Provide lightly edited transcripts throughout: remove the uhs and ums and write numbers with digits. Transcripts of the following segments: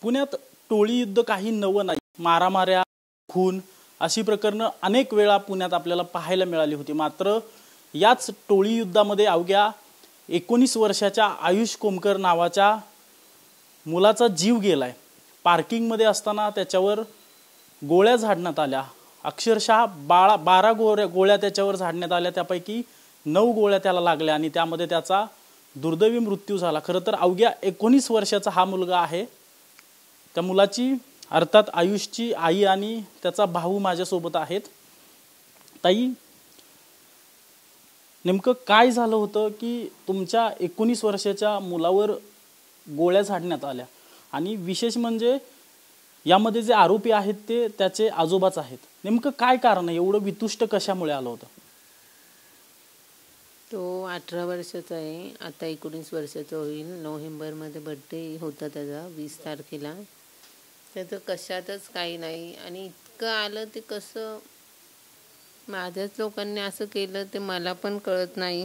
पुण्यात टोळी युद्ध काही नवं नाही. मारामाऱ्या, खून अशी प्रकरणं अनेक वेळा पुण्यात आपल्याला पाहायला मिळाली होती. मात्र याच टोळी युद्धामध्ये अवघ्या 19 वर्षाच्या आयुष कोमकर नावाच्या मुलाचा जीव गेलाय. पार्किंगमध्ये असताना त्याच्यावर गोळ्या झाडण्यात आल्या. अक्षरशः 12 गोळ्या त्याच्यावर झाडण्यात आल्या. त्यापैकी 9 गोळ्या त्याला लागल्या आणि त्यामध्ये त्याचा दुर्दैवी मृत्यू झाला. खरं तर अवघ्या 19 वर्षाचा हा मुलगा आहे. त्या मुलाची अर्थात आयुषची आई आणि त्याचा भाऊ माझ्यासोबत आहेत. ताई, नेमकं काय झालं होतं की तुमच्या 19 वर्षाच्या मुलावर गोळ्या झाडण्यात आल्या? आणि विशेष म्हणजे यामध्ये जे आरोपी आहेत ते त्याचे आजोबाच आहेत. नेमकं काय कारण आहे? एवढं वितुष्ट कशामुळे आलं होतं? तो 18 वर्षाचा आहे. आता 19 वर्षाचा होईल. नोव्हेंबरमध्ये बर्थडे होता त्याचा, 20 तारखेला. त्याचं कशातच काही नाही. आणि इतकं आलं ते कसं माझ्याच लोकांनी असं केलं ते मला पण कळत नाही.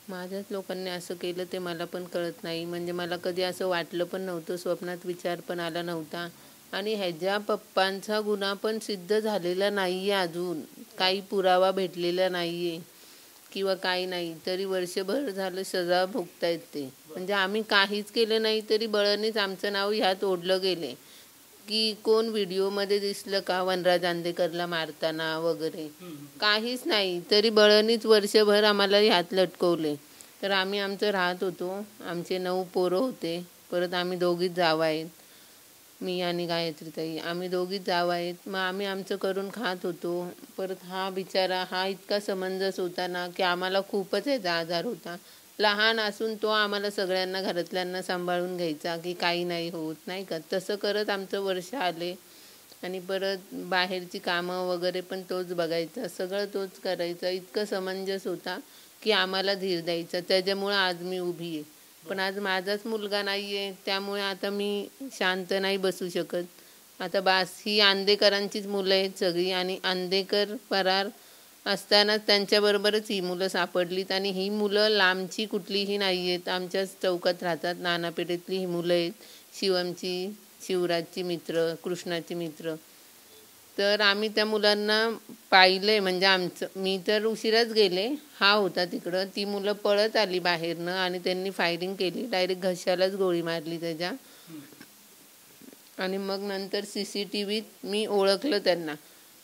माझ्याच लोकांनी असं केलं ते मला पण कळत नाही. म्हणजे मला कधी असं वाटलं पण नव्हतं, स्वप्नात विचार पण आला नव्हता. आणि ह्याच्या पप्पांचा गुन्हा पण सिद्ध झालेला नाहीये अजून. काही पुरावा भेटलेला नाहीये किंवा काही नाही. तरी वर्षभर झालं सजा भोगतायत ते. म्हणजे आम्ही काहीच केलं नाही तरी बळानेच आमचं नाव ह्यात ओढलं गेले की कोण व्हिडिओमध्ये दिसलं का वनराज आंदेकरला मारताना वगैरे. काहीच नाही तरी बळानेच वर्षभर आम्हाला ह्यात लटकवले. तर आम्ही आमचं राहत होतो. आमचे 9 पोरं होते. परत आम्ही दोघीच जावा आहेत, मी आणि गायत्रीताई. आम्ही दोघीच जावा आहेत. मग आम्ही आमचं करून खात होतो. परत हा बिचारा हा इतका समंजस होता ना की आम्हाला खूपच याचा आजार होता. लहान असून तो आम्हाला सगळ्यांना घरातल्यांना सांभाळून घ्यायचा की काही नाही होत, नाही का. तसं करत आमचं वर्ष आले. आणि परत बाहेरची कामं वगैरे पण तोच बघायचा, सगळं तोच करायचा. इतकं समंजस होता की आम्हाला धीर द्यायचा. त्याच्यामुळं आज मी उभी आहे. पण आज माझाच मुलगा नाही आहे, त्यामुळे आता मी शांत नाही बसू शकत. आता बास, ही आंदेकरांचीच मुलं आहेत सगळी. आणि आंदेकर फरार असतानाच त्यांच्याबरोबरच ही मुलं सापडलीत. आणि ही मुलं लांबची कुठलीही नाही आहेत, आमच्याच चौकात राहतात. नानापेठेतली ही मुलं आहेत. शिवमची, शिवराजची मित्र, कृष्णाची मित्र. तर आम्ही त्या मुलांना पाहिलंय. म्हणजे मी तर उशिराच गेले, हा होता तिकडं. ती मुलं पळत आली बाहेरनं आणि त्यांनी फायरिंग केली. डायरेक्ट घशालाच गोळी मारली त्याच्या. आणि मग नंतर CCTVत मी ओळखलं त्यांना,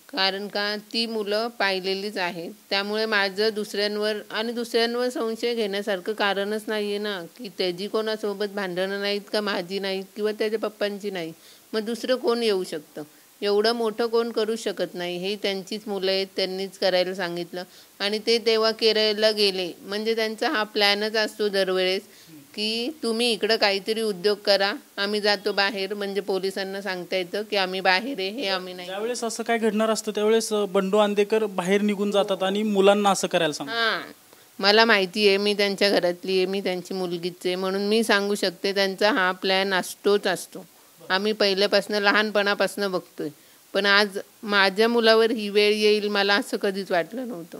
कारण का ती मुलं पाहिलेलीच आहेत. त्यामुळे माझं दुसऱ्यांवर संशय घेण्यासारखं कारणच नाही आहे ना. की त्याची कोणासोबत भांडणं नाहीत का माझी नाहीत किंवा त्याच्या पप्पांची नाही. मग दुसरं कोण येऊ शकतं? एवढं मोठं कोण करू शकत नाही. हे त्यांचीच मुलं आहेत, त्यांनीच करायला सांगितलं. आणि ते तेव्हा केरळला गेले. म्हणजे त्यांचा हा प्लॅनच असतो दरवेळेस की तुम्ही इकडं काहीतरी उद्योग करा, आम्ही जातो बाहेर. म्हणजे पोलिसांना सांगता येतं की आम्ही बाहेर आहे, हे आम्ही नाही. त्यावेळेस असं काय घडणार असतं त्यावेळेस बंडू आंदेकर बाहेर निघून जातात आणि मुलांना असं करायला सांगतात. हां, मला माहिती आहे. मी त्यांच्या घरातली आहे, मी त्यांची मुलगीच आहे. म्हणून मी सांगू शकते त्यांचा हा प्लॅन असतोच असतो. आम्ही पहिल्यापासून लहानपणापासून बघतोय. पण आज माझ्या मुलावर ही वेळ येईल मला असं कधीच वाटलं नव्हतं.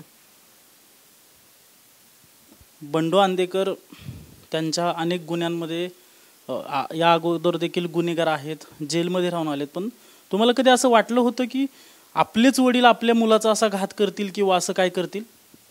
बंडू आंदेकर त्यांच्या अनेक गुन्ह्यांमध्ये या अगोदर देखील गुन्हेगार आहेत, जेलमध्ये राहून आलेत. पण तुम्हाला कधी असं वाटलं होतं की आपलेच वडील आपल्या मुलाचा असा घात करतील किंवा असं काय करतील?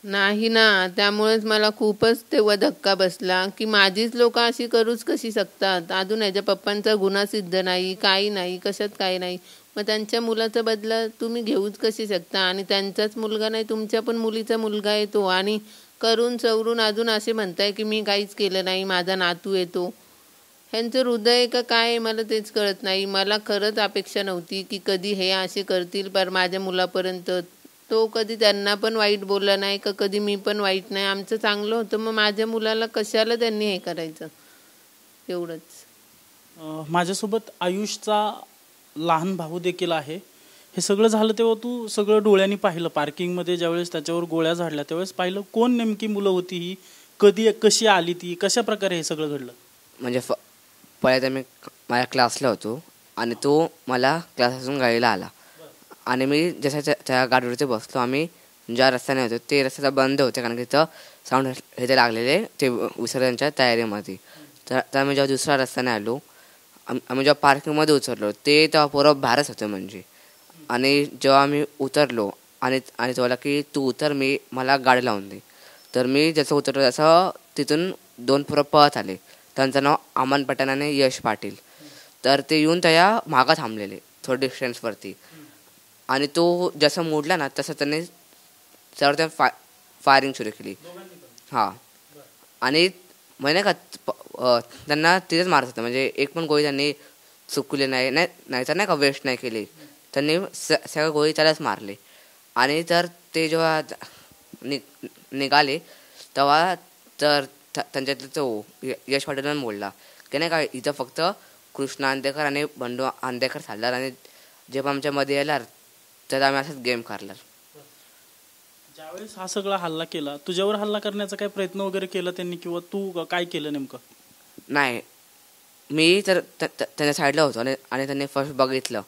नाही ना. त्यामुळेच मला खूपच तेव्हा धक्का बसला की माझीच लोक अशी करूच कशी शकतात. अजून ह्याच्या पप्पांचा गुन्हा सिद्ध नाही, काही नाही, कशात काही नाही. मग त्यांच्या मुलाचा बदला तुम्ही घेऊच कशी शकता? आणि त्यांचाच मुलगा नाही, तुमच्या पण मुलीचा मुलगा येतो आणि करून सवरून अजून असे म्हणताय की मी काहीच केलं नाही, माझा नातू येतो. ह्यांचं हृदय का काय मला तेच कळत नाही. मला खरंच अपेक्षा नव्हती की कधी हे असे करतील. पर माझ्या मुलापर्यंत तो कधी त्यांना पण वाईट बोलला नाही का कधी मी पण वाईट नाही. आमचं चांगलं होतं. मग माझ्या मुलाला कशाला त्यांनी हे करायचं? एवढंच. माझ्यासोबत आयुषचा लहान भाऊ देखील आहे. हे सगळं झालं तेव्हा तू सगळं डोळ्यांनी पाहिलं. पार्किंगमध्ये ज्यावेळेस त्याच्यावर गोळ्या झाडल्या त्यावेळेस पाहिलं कोण नेमकी मुलं होती ही, कशी आली ती, कशा प्रकारे हे सगळं घडलं? म्हणजे पहिल्यांदा मी माझ्या क्लासला होतो आणि तो मला क्लासपासून गाडीला आला आणि मी जसं त्या गाडीवरती बसलो. आम्ही ज्या रस्त्याने होतो ते रस्त्याचा बंद होते कारण की तिथं साऊंड हे ते लागलेले ते विसर्जनच्या तयारीमध्ये. तर आम्ही जेव्हा दुसऱ्या रस्त्याने आलो, आम्ही जेव्हा पार्किंगमध्ये उतरलो ते तेव्हा पोरं बाहेरच होते म्हणजे. आणि जेव्हा आम्ही उतरलो आणि आणि तो बोलला की तू उतर, मला गाडी लावून दे. तर मी जसं उतरलो तसं तिथून 2 पोरं पळत आले. त्यांचं नाव अमन पठाण आणि यश पाटील. तर ते येऊन त्याच्या मागं थांबलेले थोडं डिस्टन्सवरती. आणि तो जसं मोडला ना तसं त्यांनी त्यावर फायरिंग सुरू केली. हां. आणि म्हणजे का त्यांना तिथेच मारत होतं, म्हणजे एक पण गोळी त्यांनी चुकली नाहीतर नाही का वेस्ट नाही केली. त्यांनी सगळ्या गोळी त्यालाच मारले. आणि तर ते जेव्हा निघाले तेव्हा तर त्यांच्यातला तो यश पाटील बोलला की नाही का इथं फक्त कृष्णा अंधेकर आणि बंडू अंधेकर चालणार, आणि जेव्हा आमच्यामध्ये येणार तर आम्ही असंच गेम करणार. ज्यावेळेस हा सगळा हल्ला केला, तुझ्यावर हल्ला करण्याचा काय प्रयत्न वगैरे केला त्यांनी, किंवा तू काय केलं नेमकं? नाही, मी तर त्यांच्या साईडला होतो आणि त्यांनी फर्स्ट बघितलं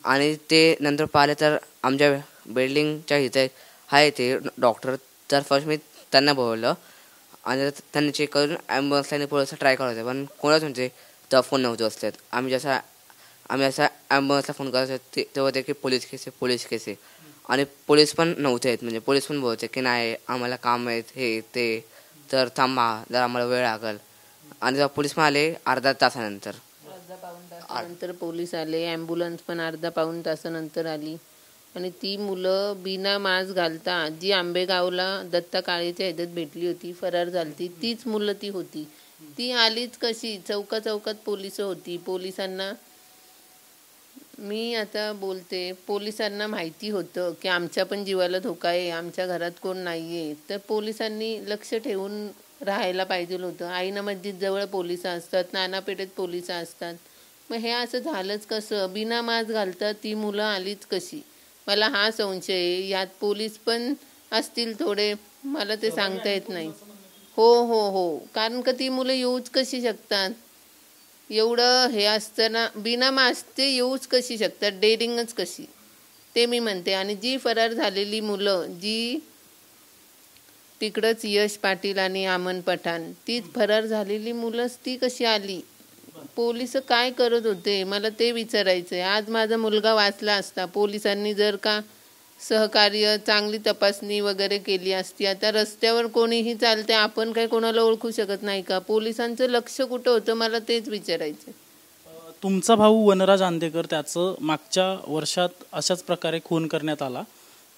आणि ते नंतर पाहिले तर आमच्या बिल्डिंगच्या इथे आहे ते डॉक्टर. तर फर्स्ट मी त्यांना बोलवलं आणि त्यांनी चेक करून ॲम्ब्युलन्सला आणि पोलिसला ट्राय करत होते, पण कोणाच म्हणजे तेव्हा फोन नव्हते असतात. आम्ही असा ॲम्ब्युलन्सला फोन करत होते तेव्हा ते की पोलीस केस आहे. आणि पोलीस पण नव्हते आहेत, म्हणजे पोलीस पण बोलते की नाही आम्हाला काम आहेत हे ते, तर थांबा जर आम्हाला वेळ लागेल. आणि जेव्हा पोलीस पण आले अर्धा तासानंतर पोलीस आले. ॲम्ब्युलन्स पण अर्धा पाऊण तासानंतर आली. आणि ती मुलं बिना मास्क घालता जी आंबेगावला दत्ता काळेच्या ह्याच्यात भेटली होती, फरार झाली, तीच मुलं ती होती. ती आलीच कशी? चौकात पोलिस होती. पोलिसांना मी आता बोलते, पोलिसांना माहिती होतं की आमच्या पण जीवाला धोका आहे, आमच्या घरात कोण नाही आहे, तर पोलिसांनी लक्ष ठेवून राहायला पाहिजे होतं. आईना मस्जिदजवळ पोलिस असतात, नानापेठेत पोलिस असतात. मग हे असं झालंच कसं? बिना मास्क घालता ती मुलं आलीच कशी? मला हा संशय आहे. यात पोलीस पण असतील थोडे, मला ते सांगता येत नाही. हो, कारण का ती मुलं येऊच कशी शकतात? एवढं हे असताना बिना मास्क ते येऊच कशी शकतात? डेअरिंगच कशी? ते मी म्हणते. आणि जी फरार झालेली मुलं, जी तिकडंच यश पाटील आणि अमन पठाण, तीच फरार झालेली मुलंच ती कशी आली? पोलिस काय करत होते मला ते विचारायचंय. आज माझा मुलगा वाचला असता, पोलिसांनी जर का सहकार्य, चांगली तपासणी वगैरे केली असती. आता रस्त्यावर कोणीही चालते, आपण काय कोणाला ओळखू शकत नाही का? पोलिसांचं लक्ष कुठं होतं मला तेच विचारायचं. तुमचा भाऊ वनराज अंधेकर, त्याचं मागच्या वर्षात अशाच प्रकारे खून करण्यात आला,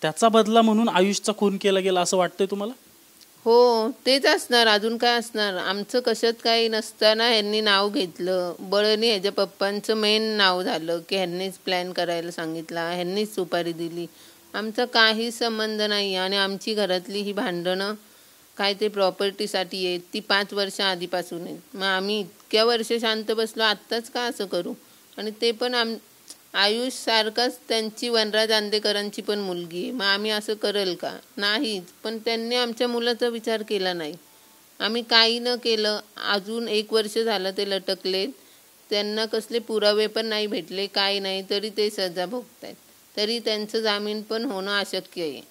त्याचा बदला म्हणून आयुषचा खून केला गेला असं वाटतंय तुम्हाला? हो, तेच असणार, अजून काय असणार? आमचं कशात काही नसताना ह्यांनी नाव घेतलं. बळनी ह्याच्या पप्पांचं मेन नाव झालं की ह्यांनीच प्लॅन करायला सांगितला, ह्यांनीच सुपारी दिली. आमचा काही संबंध नाही. आणि आमची घरातली ही भांडणं काय ते प्रॉपर्टीसाठी आहेत, ती 5 वर्ष आधीपासून आहेत. मग आम्ही इतक्या वर्ष शांत बसलो, आत्ताच का असं करू? आणि ते पण आयुष सारखाच त्यांची वनराज अंधेकरांची पण मुलगी आहे. मग आम्ही असं करेल का? नाहीच. पण त्यांनी आमच्या मुलाचा विचार केला नाही. आम्ही काही न केलं. अजून 1 वर्ष झालं ते लटकले, त्यांना कसले पुरावे पण नाही भेटले, काही नाही, तरी ते सजा भोगतायत. तरी त्यांचं जामीन पण होणं अशक्य आहे.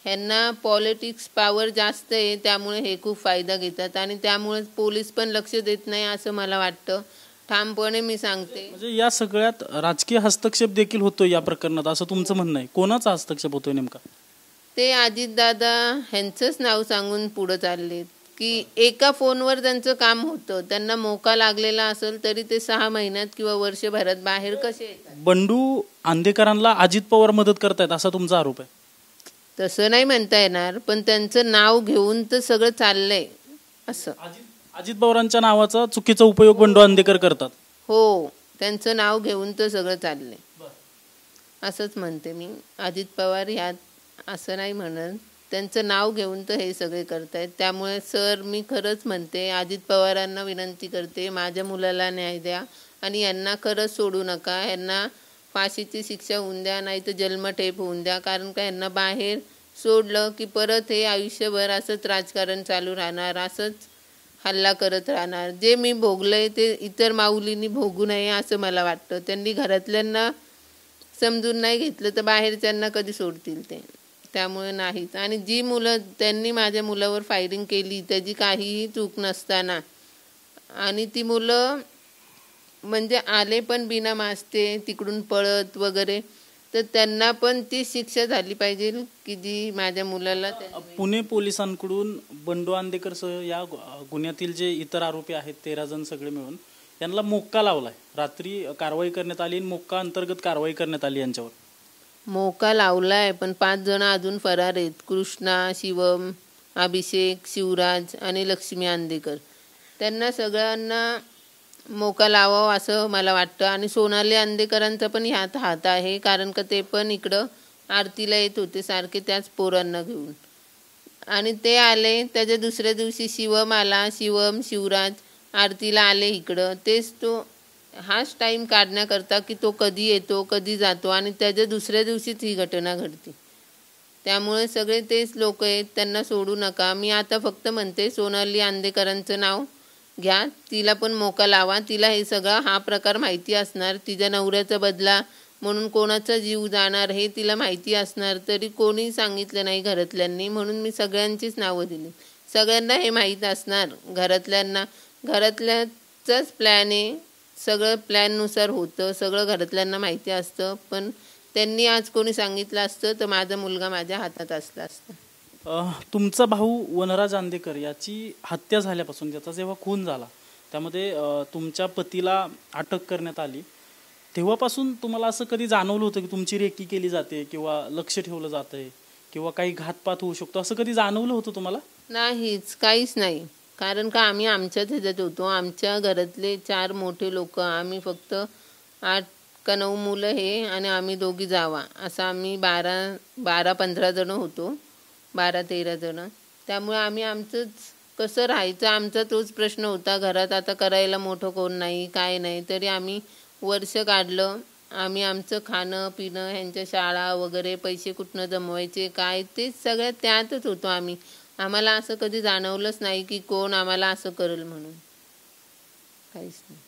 ह्यांना पॉलिटिक्स पॉवर जास्त आहे, त्यामुळे हे खूप फायदा घेतात. आणि त्यामुळे पोलीस पण लक्ष देत नाही असं मला वाटतं. ठामपणे मी सांगते. म्हणजे या सगळ्यात राजकीय हस्तक्षेप देखील होतो या प्रकरणात, असं तुमचं म्हणणं आहे? कोणाचा हस्तक्षेप होतोय नेमका? ते अजितदादा ह्यांचंच नाव सांगून पुढं चाललेत की एका फोनवर त्यांचं काम होतं. त्यांना मोका लागलेला असेल तरी ते 6 महिन्यात किंवा वर्षभरात बाहेर कसे येतात? बंडू अंधेकरांना अजित पवार मदत करतायत असा तुमचा आरोप आहे? तसं नाही म्हणता येणार, पण त्यांचं नाव घेऊन तर सगळं चाललंय असं. अजित पवारांच्या नावाचा चुकीचा उपयोग बंडू अंधेकर करतात? हो, त्यांचं नाव घेऊन तर सगळं चाललंय असंच म्हणते मी. अजित पवार ह्यात असं नाही म्हणत, त्यांचं नाव घेऊन तर हे सगळे करतायत. त्यामुळे सर, मी खरंच म्हणते, अजित पवारांना विनंती करते, माझ्या मुलाला न्याय द्या आणि यांना खरंच सोडू नका. यांना फाशीची शिक्षा होऊन द्या, नाही तर जन्मठेप होऊन द्या. कारण का यांना बाहेर सोडलं की परत हे आयुष्यभर असंच राजकारण चालू राहणार, असंच हल्ला करत राहणार. जे मी भोगलंय ते इतर माऊलींनी भोगू नये असं मला वाटतं. त्यांनी घरातल्यांना समजून नाही घेतलं तर बाहेरच्यांना कधी सोडतील ते? त्यामुळे नाहीच. आणि जी मुलं त्यांनी माझ्या मुलावर फायरिंग केली त्याची काहीही चूक नसताना आणि ती मुलं म्हणजे आले पण बिना मास्ते तिकडून पळत वगैरे, तर त्यांना पण ती शिक्षा झाली पाहिजे की जी माझ्या मुलाला पुणे पोलिसांकडून बंडू आंदेकरसह या गुन्ह्यातील जे इतर आरोपी आहेत 13 जण सगळे मिळून यांना मोक्का लावलाय. रात्री कारवाई करण्यात आली आणि मोक्का अंतर्गत कारवाई करण्यात आली यांच्यावर. मोका लावलाय पण 5 जण अजून फरार आहेत. कृष्णा, शिवम, अभिषेक, शिवराज आणि लक्ष्मी आंदेकर. त्यांना सगळ्यांना मोका लावावं असं मला वाटतं. आणि सोनाली आंदेकरांचा पण ह्यात हात आहे, कारण का ते पण इकडं आरतीला येत होते सारखे त्याच पोरांना घेऊन. आणि ते आले त्याच्या दुसऱ्या दिवशी शिवम आला. शिवम, शिवराज आरतीला आले इकडं. तेच तो हाच टाईम काढण्याकरता की तो कधी येतो कधी जातो, आणि त्याच्या दुसऱ्या दिवशीच ही घटना घडते. त्यामुळे सगळे तेच लोक आहेत, त्यांना सोडू नका. मी आता फक्त म्हणते सोनाली आंदेकरांचं नाव घ्या, तिला पण मोका लावा. तिला हे सगळं हा प्रकार माहिती असणार, तिच्या नवऱ्याचा बदला म्हणून कोणाचा जीव जाणार हे तिला माहिती असणार, तरी कोणी सांगितलं नाही घरातल्यांनी, म्हणून मी सगळ्यांचीच नावं दिली. सगळ्यांना हे माहीत असणार, घरातल्यांना घरातल्याचाच प्लॅन आहे, सगळं प्लॅननुसार होतं, सगळं घरातल्यांना माहिती असतं. पण त्यांनी आज कोणी सांगितलं असतं तर माझा मुलगा माझ्या हातात असला असता. तुमचा भाऊ वनराज आंदेकर याची हत्या झाल्यापासून, त्याचा जेव्हा खून झाला त्यामध्ये तुमच्या पतीला अटक करण्यात आली, तेव्हापासून तुम्हाला असं कधी जाणवलं होतं की तुमची रेकी केली जाते किंवा लक्ष ठेवलं जातंय किंवा काही घातपात होऊ शकतो, असं कधी जाणवलं होतं तुम्हाला? नाहीच, काहीच नाही. कारण का आम्ही आमच्याच ह्याच्यात होतो. आमच्या घरातले 4 मोठे लोक, आम्ही फक्त 8 का 9 मुलं हे, आणि आम्ही दोघी जावा, असं आम्ही 12-15 जण होतो, 12-13 जण. त्यामुळे आम्ही आमचंच कसं राहायचं आमचा तोच प्रश्न होता. घरात आता करायला मोठं कोण नाही, काय नाही, तरी आम्ही वर्ष काढलं. आम्ही आमचं खाणं पिणं, ह्यांच्या शाळा वगैरे, पैसे कुठनं जमवायचे काय, ते सगळ्यात त्यातच होतो आम्ही. आम्हाला असं कधी जाणवलंच नाही की कोण आम्हाला असं करेल म्हणून, काहीच नाही.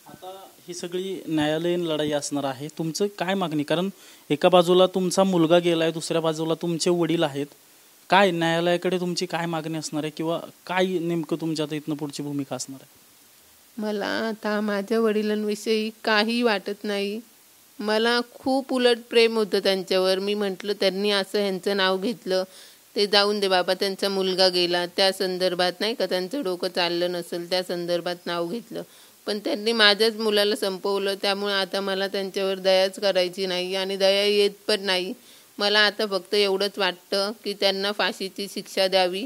आता ही सगळी न्यायालयीन लढाई असणार आहे. तुमचं काय मागणी? कारण एका बाजूला तुमचा मुलगा गेलाय, दुसऱ्या बाजूला तुमचे वडील आहेत. काय न्यायालयाकडे तुमची काय मागणी असणार आहे किंवा काय नेमकं तुमच्या आता इथनं पुढची भूमिका असणार आहे? मला आता माझ्या वडिलांविषयी काही वाटत नाही. मला खूप उलट प्रेम होतं त्यांच्यावर. मी म्हटलं त्यांनी असं ह्यांचं नाव घेतलं ते जाऊन दे बाबा, त्यांचा मुलगा गेला त्या संदर्भात नाही का, त्यांचं डोकं चाललं नसेल त्या संदर्भात नाव घेतलं, पण त्यांनी माझ्याच मुलाला संपवलं. त्यामुळे आता मला त्यांच्यावर दयाच करायची नाही आणि दया येत पण नाही. मला आता फक्त एवढंच वाटतं की त्यांना फाशीची शिक्षा द्यावी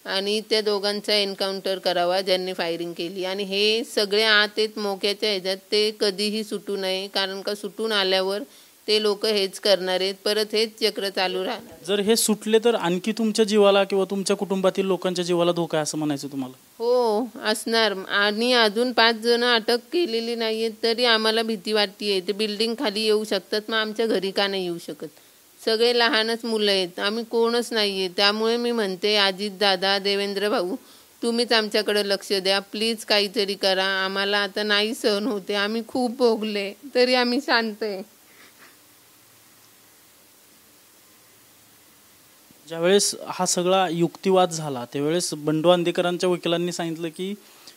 आणि त्या दोघांचा एन्काउंटर करावा ज्यांनी फायरिंग केली. आणि हे सगळे आत आहेत मोक्याच्या ह्याच्यात, ते कधीही सुटू नये, कारण का सुटून आल्यावर ते लोक हेच करणार आहेत, परत हेच चक्र चालू राहणार. जर हे सुटले तर आणखी तुमच्या जीवाला किंवा तुमच्या कुटुंबातील लोकांच्या जीवाला धोका आहे असं म्हणायचं तुम्हाला? हो असणार. आणि अजून 5 जण अटक केलेली नाही आहेत तरी आम्हाला भीती वाटते. ते बिल्डिंग खाली येऊ शकतात, मग आमच्या घरी का नाही येऊ शकत? सगळे लहानच मुलं आहेत, आम्ही कोणच नाही आहे. त्यामुळे मी म्हणते अजित दादा, देवेंद्र भाऊ, तुम्हीच आमच्याकडे लक्ष द्या प्लीज, काहीतरी करा. आम्हाला आता नाही सहन होते, आम्ही खूप भोगले तरी आम्ही शांत आहे. ज्यावेळेस हा सगळा युक्तिवाद झाला त्यावेळेस बंडू आंदेकरांच्या वकिलांनी सांगितलं की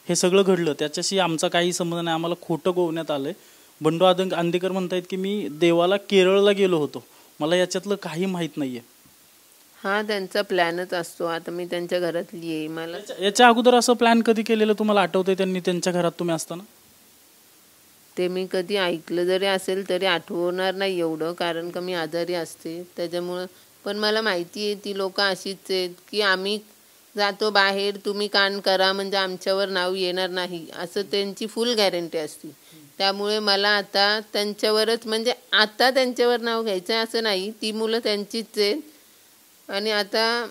हे सगळं घडलं त्याच्याशी आमचा काही संबंध नाही, आम्हाला खोटं गोवण्यात आलंय. बंडू आंदेकर म्हणतायत की मी देवाला केरळला गेलो होतो, मला याच्यातलं काही माहीत नाहीये. हा त्यांचा प्लॅनच असतो. आता मी त्यांच्या घरातली आहे. मला याच्या अगोदर असं प्लॅन कधी केलेलं तुम्हाला आठवतंय त्यांनी त्यांच्या घरात तुम्ही असताना? ते मी कधी ऐकलं जरी असेल तरी आठवणार नाही एवढं, कारण का मी आजारी असते त्याच्यामुळं. पण मला माहिती आहे ती लोक अशीच आहेत की आम्ही जातो बाहेर, तुम्ही कान करा म्हणजे आमच्यावर नाव येणार नाही, असं त्यांची फुल गॅरंटी असते. त्यामुळे मला आता त्यांच्यावरच म्हणजे आता त्यांच्यावर नाव घ्यायचं असं नाही. ती मुलं त्यांचीच आहेत आणि आता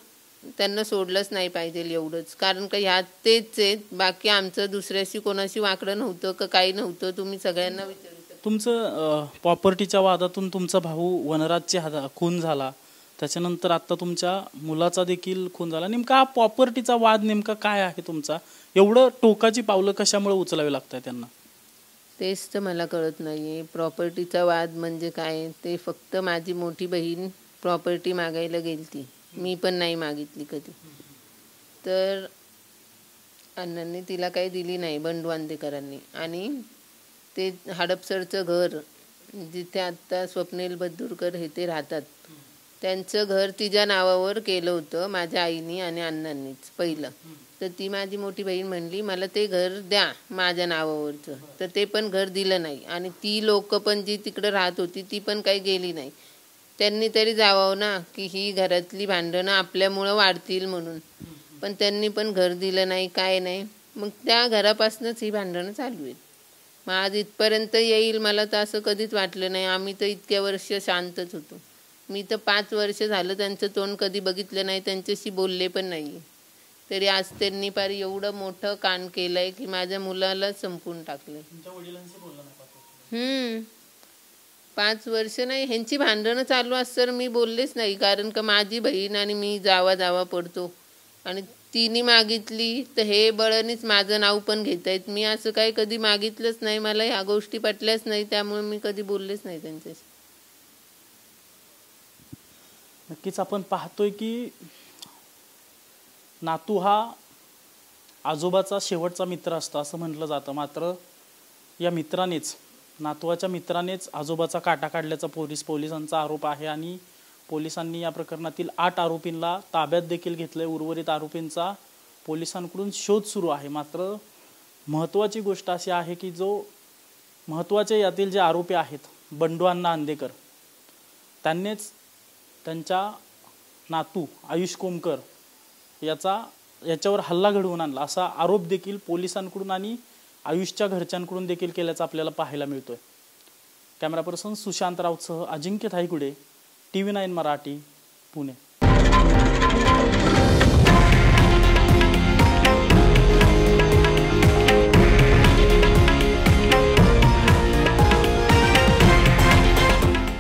त्यांना सोडलंच नाही पाहिजे एवढंच, कारण का ह्यात तेच आहेत. बाकी आमचं दुसऱ्याशी कोणाशी वाकडं नव्हतं का काही नव्हतं, तुम्ही सगळ्यांना विचारू शकता. तुमचं प्रॉपर्टीच्या वादातून तुमचा भाऊ वनराजचे खून झाला, त्याच्यानंतर आता तुमच्या मुलाचा देखील खून झाला. नेमका हा प्रॉपर्टीचा वाद नेमका काय आहे तुमचा? एवढं टोकाची पावलं कशामुळे उचलावी लागत आहे त्यांना? तेच तर मला कळत नाही. प्रॉपर्टीचा वाद म्हणजे काय? ते फक्त माझी मोठी बहीण प्रॉपर्टी मागायला गेलती, मी पण नाही मागितली कधी. तर अण्णांनी तिला काही दिली नाही, बंडू आंदेकरांनी. आणि ते हडपसरचं घर जिथे आत्ता स्वप्नील बद्दुरकर हे ते राहतात, त्यांचं घर तिच्या नावावर केलं होतं माझ्या आईनी आणि अण्णांनीच पहिलं. तर ती माझी मोठी बहीण म्हणली मला ते घर द्या माझ्या नावावरचं, तर ते पण घर दिलं नाही. आणि ती लोक पण जी तिकडं राहत होती ती पण काही गेली नाही. त्यांनी तरी जावं ना, की ही घरातली भांडणं आपल्यामुळं वाढतील म्हणून, पण त्यांनी पण घर दिलं नाही, काय नाही. मग त्या घरापासूनच ही भांडणं चालू आहेत. मग आज इथपर्यंत येईल मला तर असं कधीच वाटलं नाही. आम्ही तर इतक्या वर्ष शांतच होतो. मी तर 5 वर्ष झालं त्यांचं तोंड कधी बघितलं नाही, त्यांच्याशी बोलले पण नाही. तरी आज त्यांनी पार एवढं मोठं कांड केलंय की माझ्या मुलाला संपवून टाकलंय. 5 वर्ष नाही, ह्यांची भांडणं चालू असतं मी बोललेच नाही, कारण का माझी बहीण आणि मी जावा पडतो. आणि तिने मागितली तर हे बळणीच माझं नाव पण घेत आहेत. मी असं काही कधी मागितलंच नाही, मला ह्या गोष्टी पटल्याच नाही, त्यामुळे मी कधी बोललेच नाही त्यांच्याशी. नक्कीच आपण पाहतोय की नातू हा आजोबाचा शेवटचा मित्र असतो असं म्हटलं जातं. मात्र या मित्रानेच, नातवाच्या मित्रानेच आजोबाचा काटा काढल्याचा पोलिसांचा आरोप आहे. आणि पोलिसांनी या प्रकरणातील 8 आरोपींना ताब्यात देखील घेतलंय. उर्वरित आरोपींचा पोलिसांकडून शोध सुरू आहे. मात्र महत्त्वाची गोष्ट अशी आहे की जो महत्त्वाचे यातील जे आरोपी आहेत बंडू अण्णा आंदेकर, त्यांनीच त्यांच्या नातू आयुष कोमकर याच्यावर हल्ला घडवून आणला असा आरोप देखील पोलिसांकडून आणि आयुषच्या घरच्यांकडून देखील केल्याचं आपल्याला पाहायला मिळतोय. कॅमेरा पर्सन सुशांत राऊतसह अजिंक्य थाईगुडे, TV9 मराठी, पुणे.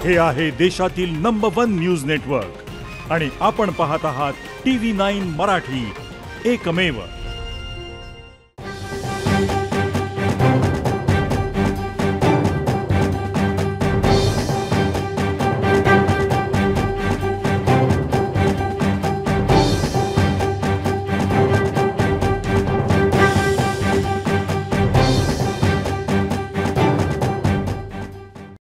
हे आहे देशातील नंबर 1 न्यूज नेटवर्क आणि आपण पाहत आहात TV9 मराठी, एकमेव.